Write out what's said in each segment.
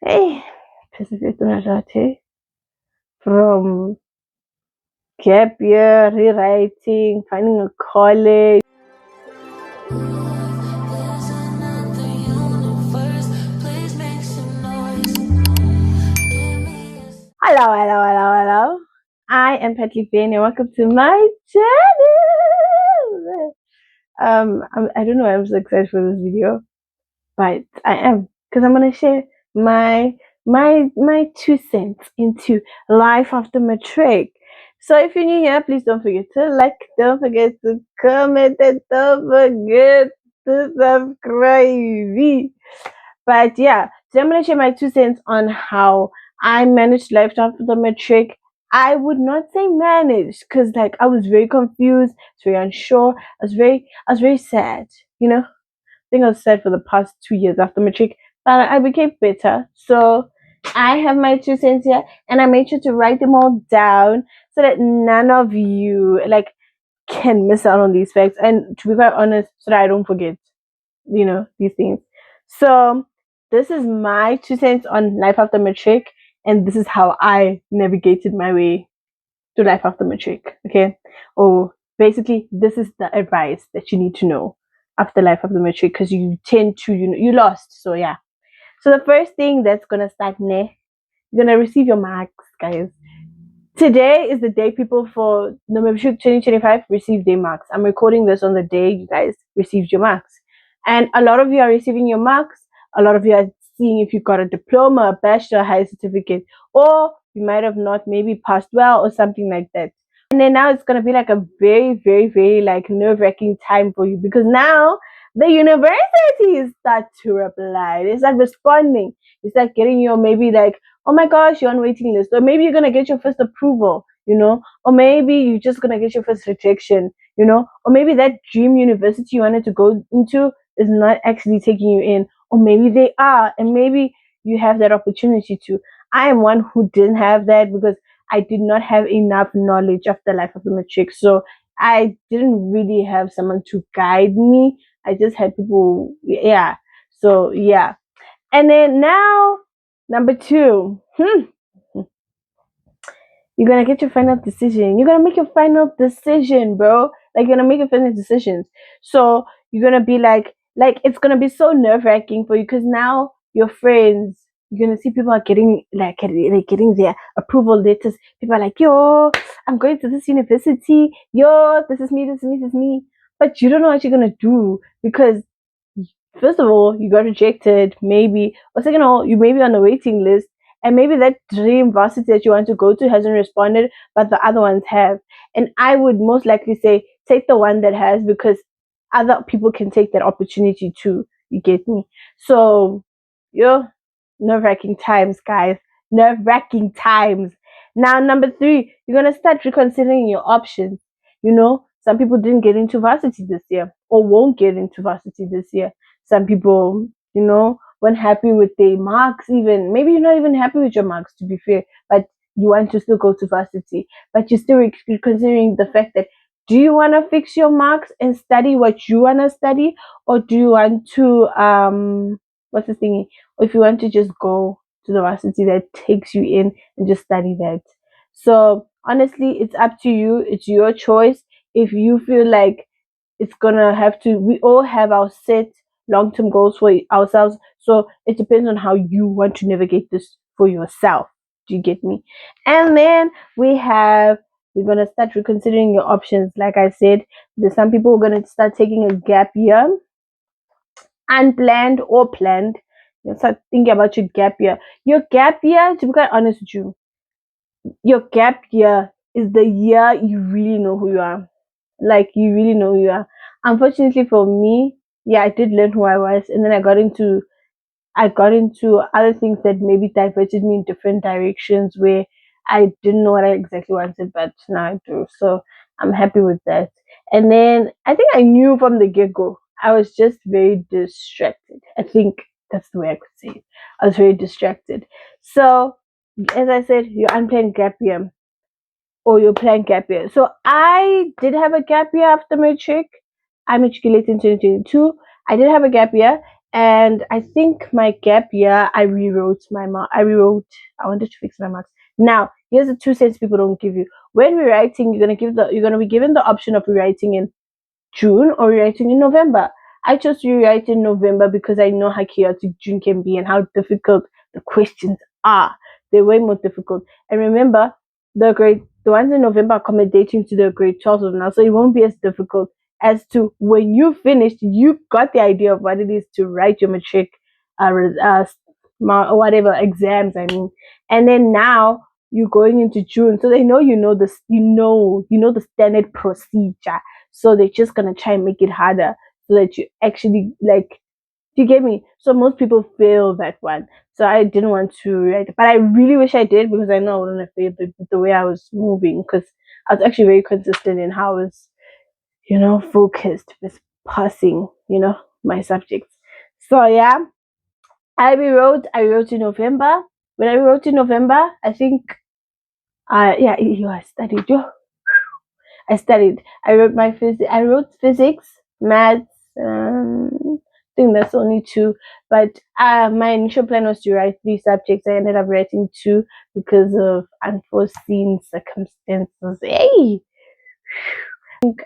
Hey, Pacific Tunajate from gap year, rewriting, finding a college. Hello, hello, hello, hello. I am Patly Payne and welcome to my channel. I don't know why I'm so excited for this video, but I am because I'm gonna share my my 2 cents into life after matric. So if you're new here, please don't forget to like, don't forget to comment, and don't forget to subscribe. But yeah, so I'm gonna share my 2 cents on how I managed life after the matric. I would not say managed because like I was very confused, I was very unsure, I was very sad, you know. I think I was sad for the past 2 years after matric, but I became better. So I have my 2 cents here, and I made sure to write them all down so that none of you like can miss out on these facts. And to be quite honest, so that I don't forget, these things. So this is my 2 cents on life after matric, and this is how I navigated my way to life after matric. Okay, or basically, this is the advice that you need to know after life after matric because you tend to, you lost. So yeah. So the first thing that's gonna start there, you're gonna receive your marks, guys. Today is the day people for the Matric 2025 receive their marks. I'm recording this on the day you guys received your marks. And a lot of you are receiving your marks. A lot of you are seeing if you got a diploma, a bachelor, a higher certificate, or you might have not maybe passed well or something like that. And then now it's gonna be like a very, very, very like nerve-wracking time for you because now the universities start to reply. They start responding. They start getting your maybe like, oh my gosh, you're on waiting list, or maybe you're gonna get your first approval, or maybe you're just gonna get your first rejection, or maybe that dream university you wanted to go into is not actually taking you in, or maybe they are, and maybe you have that opportunity to. I am one who didn't have that because I did not have enough knowledge of the life of the matric, so I didn't really have someone to guide me. I just had people, yeah. So yeah, and then now number two, you're gonna get your final decision. You're gonna make your final decision, bro. Like you're gonna make your final decisions. So you're gonna be like it's gonna be so nerve wracking for you because now your friends, you're gonna see people are getting like getting their approval letters. People are like, yo, I'm going to this university. Yo, this is me, this is me, this is me. But you don't know what you're gonna do because first of all, you got rejected, maybe, or second of all, you may be on the waiting list, and maybe that dream varsity that you want to go to hasn't responded, but the other ones have. And I would most likely say take the one that has because other people can take that opportunity too. You get me? So, yo, nerve wracking times, guys. Nerve wracking times. Now, number three, you're gonna start reconsidering your options. Some people didn't get into varsity this year or won't get into varsity this year. Some people, weren't happy with their marks, even. Maybe you're not even happy with your marks, to be fair, but you want to still go to varsity. But you're still considering the fact that do you want to fix your marks and study what you want to study, or do you want to, what's the thingy? Or if you want to just go to the varsity that takes you in and just study that. So honestly, it's up to you. It's your choice. If you feel like it's gonna have to, we all have our set long-term goals for ourselves, so it depends on how you want to navigate this for yourself. Do you get me? And then we're gonna start reconsidering your options. Like I said, there's some people who are gonna start taking a gap year, unplanned or planned. You start thinking about your gap year. Your gap year, to be quite honest with you, your gap year is the year you really know who you are. Like you really know who you are. Unfortunately for me, yeah, I did learn who I was, and then I got into other things that maybe diverted me in different directions where I didn't know what I exactly wanted, but now I do. So I'm happy with that. And then I think I knew from the get go. I was just very distracted. I think that's the way I could say it. I was very distracted. So as I said, your unplanned gap year or your planned gap year. So I did have a gap year after matric. I matriculated in 2022. I did have a gap year, And I think my gap year, I rewrote my mark. I wanted to fix my marks. Now, here's the 2 cents people don't give you. When rewriting, you're gonna be given the option of rewriting in June or rewriting in November. I chose to rewrite in November because I know how chaotic June can be and how difficult the questions are. They're way more difficult. And remember, the ones in November are accommodating to the grade 12 of now, so it won't be as difficult as to when you finished, you got the idea of what it is to write your matric, or whatever exams. I mean, and then now you're going into June, so they know you know the standard procedure. So they're just gonna try and make it harder so that you actually like. You get me? So most people fail that one. So I didn't want to write, but I really wish I did because I know I wouldn't have failed the way I was moving because I was actually very consistent in how I was, focused with passing, my subjects. So yeah, I wrote in November. When I wrote in November, I think I studied. I studied. I wrote physics, maths. I think that's only two. But my initial plan was to write three subjects. I ended up writing two because of unforeseen circumstances. Hey,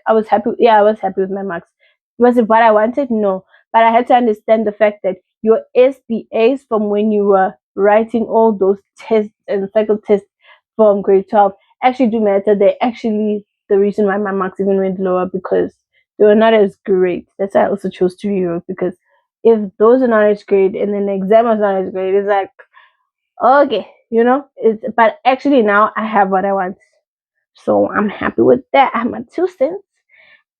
I was happy. Yeah, I was happy with my marks. Was it what I wanted? No, but I had to understand the fact that your SBAs from when you were writing all those tests and cycle tests from grade 12 actually do matter. They actually the reason why my marks even went lower because they were not as great. That's why I also chose to rewrite because if those are not as great and then the exam was not as great, it's like okay, It's but actually now I have what I want, so I'm happy with that. I have my 2 cents.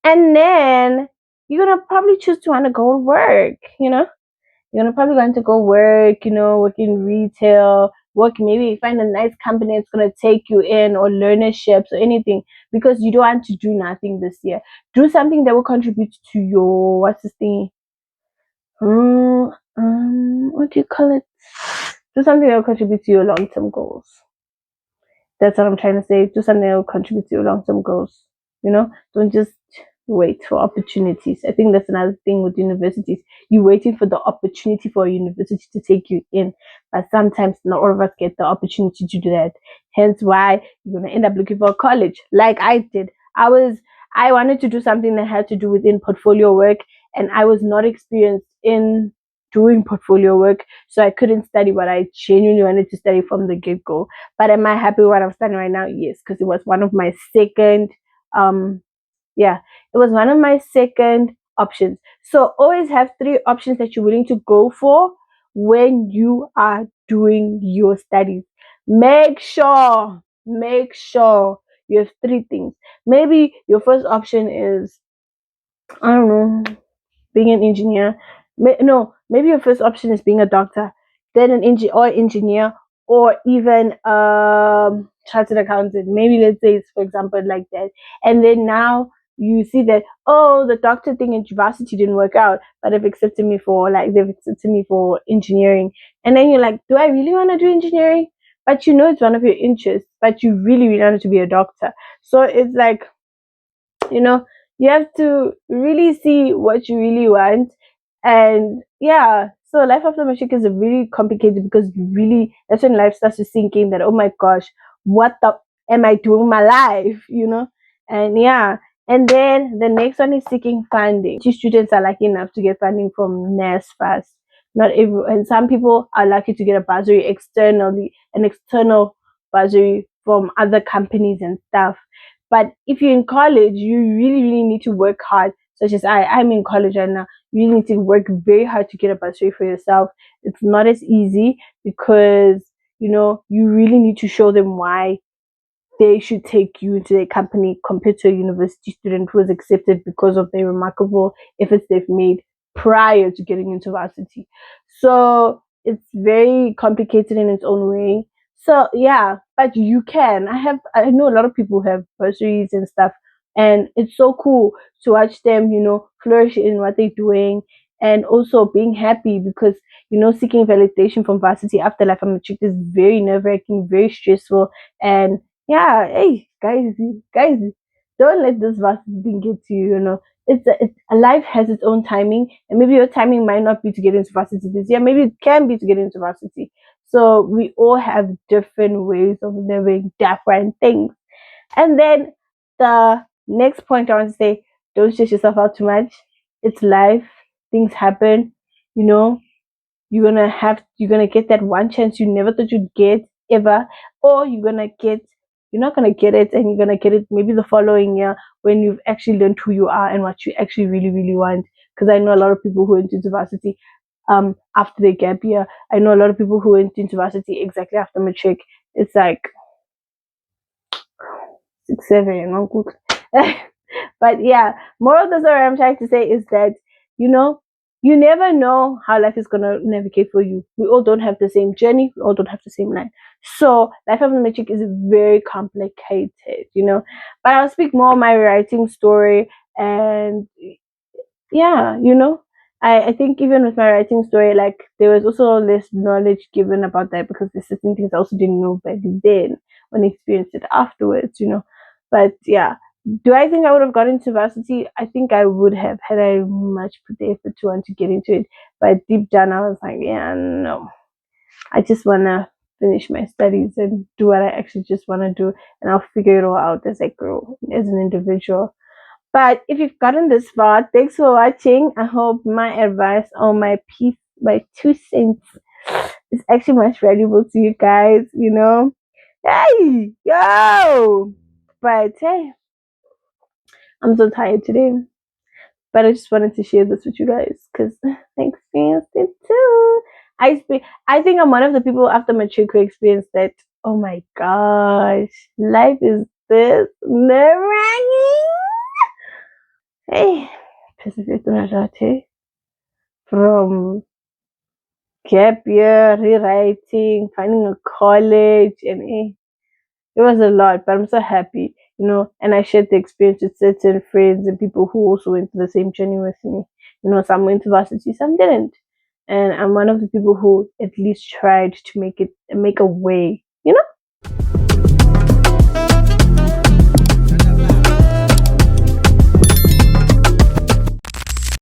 And then you're gonna probably choose to want to go to work. You're gonna probably want to go work, work in retail, maybe find a nice company that's gonna take you in or learnerships or anything because you don't want to do nothing this year. Do something that will contribute to your what's this thing? What do you call it? Do something that will contribute to your long term goals. That's what I'm trying to say. Do something that will contribute to your long term goals. Don't just wait for opportunities. I think that's another thing with universities. You're waiting for the opportunity for a university to take you in, but sometimes not all of us get the opportunity to do that. Hence why you're gonna end up looking for a college, like I did. I wanted to do something that had to do within portfolio work, and I was not experienced in doing portfolio work, so I couldn't study what I genuinely wanted to study from the get go. But am I happy with what I'm studying right now? Yes, because it was one of my second yeah, it was one of my second options. So always have three options that you're willing to go for when you are doing your studies. Make sure you have three things. Maybe your first option is, I don't know, being an engineer. No, maybe your first option is being a doctor, then an engineer, or even chartered accountant. Maybe let's say it's for example like that, and then now you see that the doctor thing in varsity didn't work out, but they've accepted me for engineering, and then you're like, do I really want to do engineering? But it's one of your interests, but you really really wanted to be a doctor. So it's like you know you have to really see what you really want. And yeah, so life after matric is really complicated because that's when life starts to sink in that, oh my gosh, what the am I doing with my life. And yeah, and then the next one is seeking funding. Two students are lucky enough to get funding from NSFAS. Not every and some people are lucky to get a bursary externally, an external bursary from other companies and stuff. But if you're in college, you really, really need to work hard. Such as I'm in college right now. You need to work very hard to get a bursary for yourself. It's not as easy because you really need to show them why they should take you into their company compared to a university student who is accepted because of the remarkable efforts they've made prior to getting into varsity. So it's very complicated in its own way. So yeah, but you can. I know a lot of people who have bursaries and stuff, and it's so cool to watch them, flourish in what they're doing and also being happy because seeking validation from varsity after life and matric is very nerve wracking, very stressful, and yeah, hey guys, don't let this varsity thing get to you. life has its own timing, and maybe your timing might not be to get into varsity this year. Maybe it can be to get into varsity. So we all have different ways of living different things. And then the next point I want to say, don't stress yourself out too much. It's life. Things happen. You know, you're gonna get that one chance you never thought you'd get ever, or you're not gonna get it, and you're gonna get it maybe the following year when you've actually learned who you are and what you actually really really want. Because I know a lot of people who went into varsity after their gap year. I know a lot of people who went into varsity exactly after matric. It's like 6 7, you know, good. But yeah, moral of the story I'm trying to say is that, you know, you never know how life is gonna navigate for you. We all don't have the same journey, we all don't have the same line. So life of the matric is very complicated, you know. But I'll speak more on my writing story, and yeah, you know, I think even with my writing story, like there was also less knowledge given about that because there's certain things I also didn't know back then when I experienced it afterwards, you know. But yeah, do I think I would have got into varsity? I think I would have had I much put the effort to want to get into it. But deep down, I was like, yeah, no, I just wanna finish my studies and do what I actually just wanna do, and I'll figure it all out as I grow as an individual. But if you've gotten this far, thanks for watching. I hope my advice or my piece, my 2 cents is actually much valuable to you guys, you know. Hey, yo! But hey, I'm so tired today. But I just wanted to share this with you guys because I experienced it too. I think I'm one of the people after matric who experienced that. Oh my gosh, life is this nerve-wracking. Hey, persevere through that, hey? From gap year, rewriting, finding a college, and it was a lot, but I'm so happy, you know. And I shared the experience with certain friends and people who also went through the same journey with me. You know, some went to varsity, some didn't. And I'm one of the people who at least tried to make a way, you know?